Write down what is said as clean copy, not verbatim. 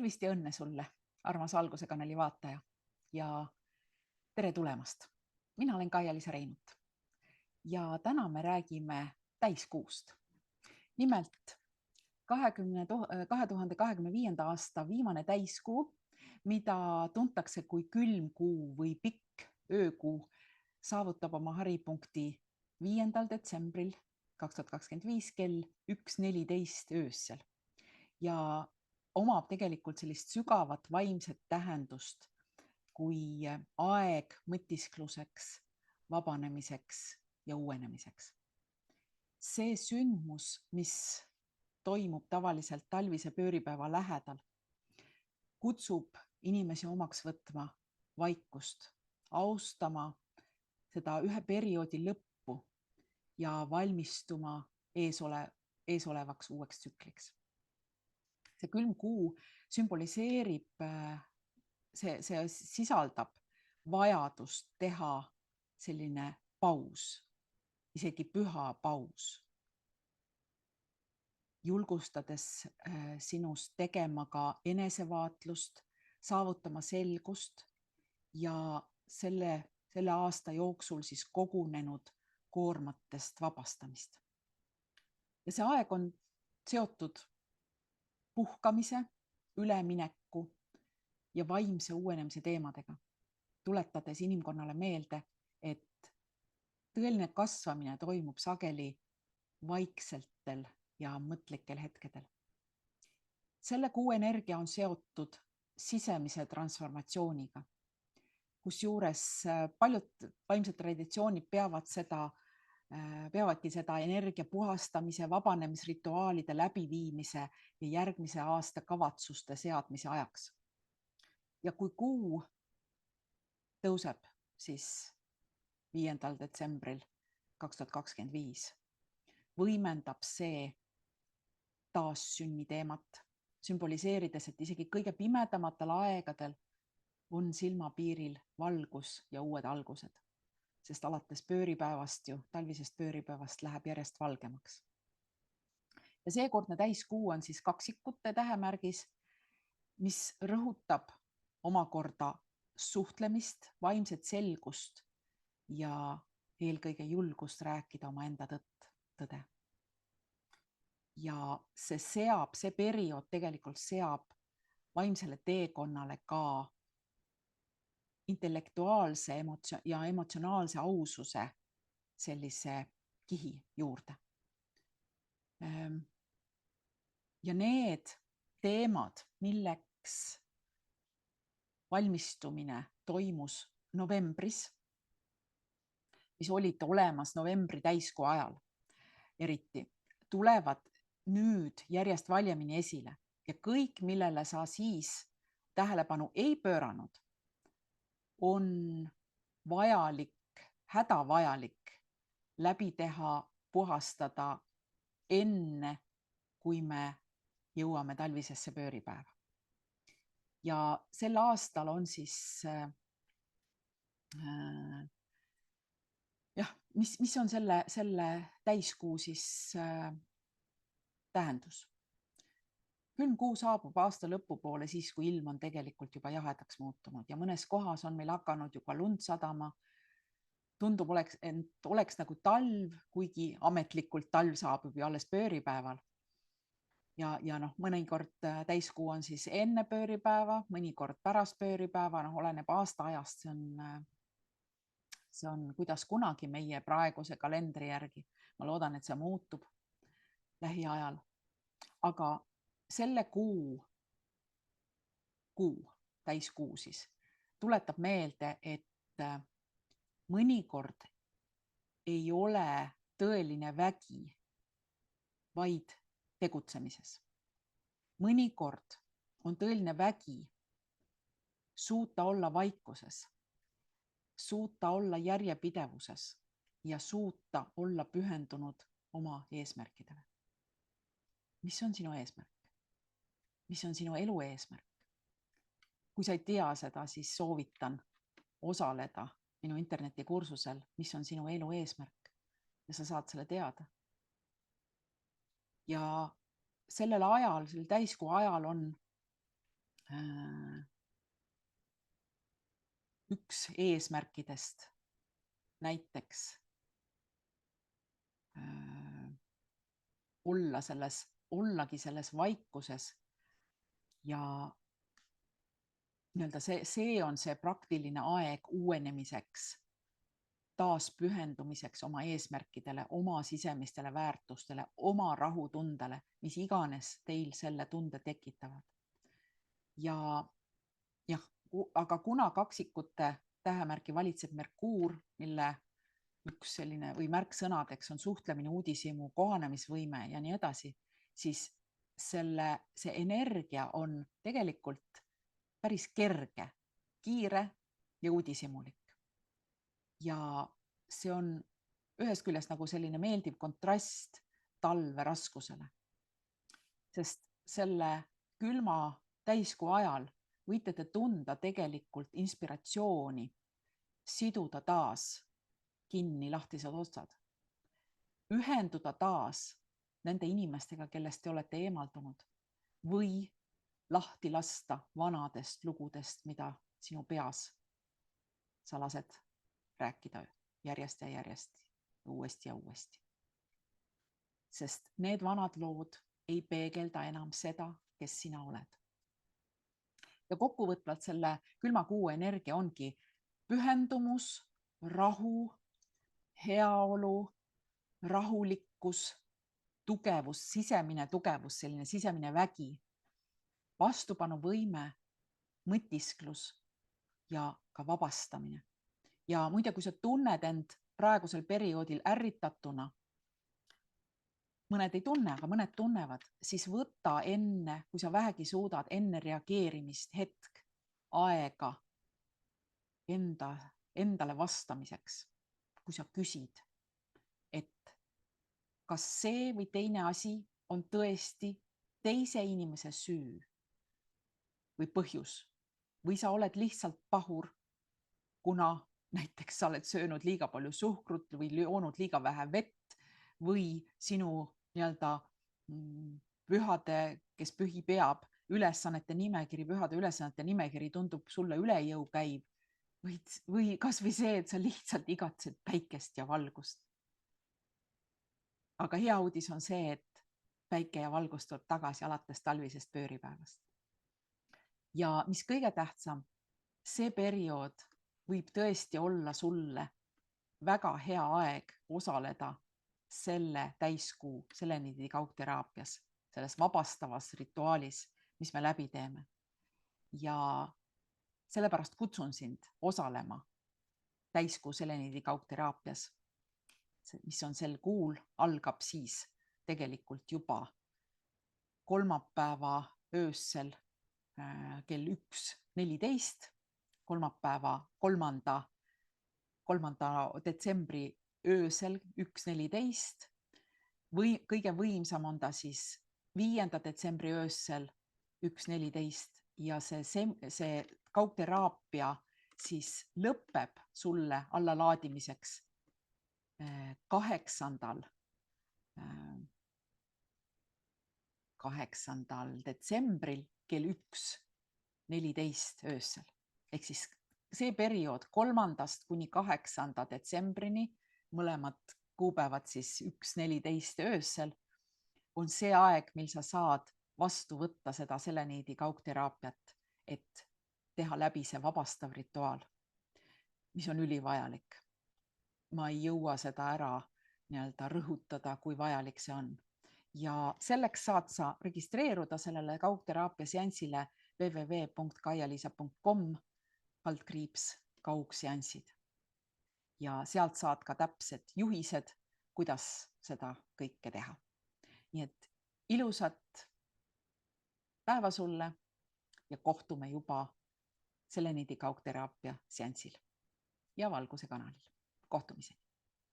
Tervist ja õnne sulle, armas Valguse kanali vaataja ja tere tulemast. Mina olen Kaia-Liisa Reinut ja täna me räägime täiskuust. Nimelt 2025. aasta viimane täiskuu, mida tuntakse kui külm kuu või pikk öökuu, saavutab oma haripunkti 5. detsembril 2025 kell 1:14 öösel ja omab tegelikult sellist sügavat vaimset tähendust kui aeg mõtiskluseks, vabanemiseks ja uuenemiseks. See sündmus, mis toimub tavaliselt talvise pööripäeva lähedal, kutsub inimesi omaks võtma vaikust, austama seda ühe perioodi lõppu ja valmistuma eesolevaks uueks tsükliks. See külm kuu sümboliseerib, see sisaldab vajadust teha selline paus, isegi püha paus, julgustades sinust tegema ka enesevaatlust, saavutama selgust ja selle aasta jooksul siis kogunenud koormatest vabastamist. Ja see aeg on seotud puhkamise, ülemineku ja vaimse uuenemise teemadega, tuletades inimkonnale meelde, et tõeline kasvamine toimub sageli vaikseltel ja mõtlikel hetkedel. Selle kuu energia on seotud sisemise transformatsiooniga, kusjuures paljud vaimsed traditsioonid peavadki seda energia puhastamise, vabanemisrituaalide läbiviimise ja järgmise aasta kavatsuste seadmise ajaks. Ja kui kuu tõuseb siis 5. detsembril 2025, võimendab see taassünni teemat, sümboliseerides, et isegi kõige pimedamatel aegadel on silmapiiril valgus ja uued algused, sest alates pööripäevast talvisest pööripäevast läheb järjest valgemaks. Ja seekordne täiskuu on siis kaksikute tähemärgis, mis rõhutab omakorda suhtlemist, vaimset selgust ja eelkõige julgust rääkida omaenda tõde. Ja see periood tegelikult seab vaimsele teekonnale ka intellektuaalse ja emotsionaalse aususe sellise kihi juurde. Ja need teemad, milleks valmistumine toimus novembris, mis olid olemas novembri täiskuu ajal eriti, tulevad nüüd järjest valjemini esile ja kõik, millele sa siis tähelepanu ei pööranud, on vajalik, hädavajalik läbi teha, puhastada enne, kui me jõuame talvisesse pööripäeva. Ja sel aastal on siis mis on selle täiskuu siis tähendus? Külm kuu saabub aasta lõpupoole siis, kui ilm on tegelikult juba jahedaks muutunud ja mõnes kohas on meil hakanud juba lund sadama. Tundub, et oleks nagu talv, kuigi ametlikult talv saabub ju alles pööripäeval. Ja mõnikord täiskuu on siis enne pööripäeva, mõnikord pärast pööripäeva, oleneb aasta ajast, see on kuidas kunagi meie praeguse kalendri järgi. Ma loodan, et see muutub lähiajal. Aga selle kuu, täiskuu siis, tuletab meelde, et mõnikord ei ole tõeline vägi vaid tegutsemises. Mõnikord on tõeline vägi suuta olla vaikuses, suuta olla järjepidevuses ja suuta olla pühendunud oma eesmärkidele. Mis on sinu eesmärk? Mis on sinu elu eesmärk? Kui sa ei tea seda, siis soovitan osaleda minu internetikursusel, mis on sinu elu eesmärk ja sa saad selle teada. Ja sellel täiskuu ajal on üks eesmärkidest näiteks ollagi selles vaikuses ja nii-öelda see on see praktiline aeg uuenemiseks, taas pühendumiseks oma eesmärkidele, oma sisemistele väärtustele, oma rahutundele, mis iganes teil selle tunde tekitavad. Ja jah, aga kuna kaksikute tähemärki valitseb Merkuur, mille üks selline või märksõnadeks on suhtlemine, uudishimu, kohanemisvõime ja nii edasi, siis see energia on tegelikult päris kerge, kiire ja uudishimulik. Ja see on ühest küljest nagu selline meeldiv kontrast talve raskusele, sest selle külma täiskuu ajal võite te tunda tegelikult inspiratsiooni siduda taas kinni lahtised otsad, ühenduda taas nende inimestega, kellest te olete eemaldunud või lahti lasta vanadest lugudest, mida sinu peas sa lased rääkida järjest ja järjest, uuesti ja uuesti. Sest need vanad lood ei peegelda enam seda, kes sina oled. Ja kokkuvõtvalt selle külma kuu energia ongi pühendumus, rahu, heaolu, rahulikkus, tugevus, sisemine tugevus, selline sisemine vägi, vastupanuvõime, mõtisklus ja ka vabastamine. Ja muide, kui sa tunned end praegusel perioodil ärritatuna, mõned ei tunne, aga mõned tunnevad, siis võta enne, kui sa vähegi suudad, enne reageerimist hetk aega endale vastamiseks, kui sa küsid, et kas see või teine asi on tõesti teise inimese süü või põhjus või sa oled lihtsalt pahur, kuna näiteks sa oled söönud liiga palju suhkrut või joonud liiga vähe vett või sinu nii-öelda pühade, kes pühi peab, ülesannete nimekiri, pühade ülesannete nimekiri tundub sulle üle jõu käiv või kas või see, et sa lihtsalt igatsed päikest ja valgust. Aga hea uudis on see, et päike ja valgus tuleb tagasi alates talvisest pööripäevast. Ja mis kõige tähtsam, see periood võib tõesti olla sulle väga hea aeg osaleda selle täiskuu seleniidi kaugteraapias, selles vabastavas rituaalis, mis me läbi teeme. Ja sellepärast kutsun sind osalema täiskuu seleniidi kaugteraapias, mis on sel kuul, algab siis tegelikult juba kolmapäeva öösel kell 1:14, kolmapäeva 3. detsembri öösel 1:14 või kõige võimsam on ta siis 5. detsembri öösel 1:14 ja see kaugteraapia siis lõpeb sulle allalaadimiseks 8. detsembril kell 1:14 öösel. Ehk siis see periood 3. kuni 8. detsembrini, mõlemad kuupäevad siis 1:14 öösel, on see aeg, mil sa saad vastu võtta seda seleniidi kaugteraapiat, et teha läbi see vabastav rituaal, mis on ülivajalik. Ma ei jõua seda ära nii-öelda rõhutada, kui vajalik see on. Ja selleks saad sa registreeruda sellele kaugteraapia seansile www.kaialiisa.com/kaugseansid. Ja sealt saad ka täpsed juhised, kuidas seda kõike teha. Nii et ilusat päeva sulle ja kohtume juba seleniidi kaugteraapia seansil ja valguse kanalil. Kohtumiseni!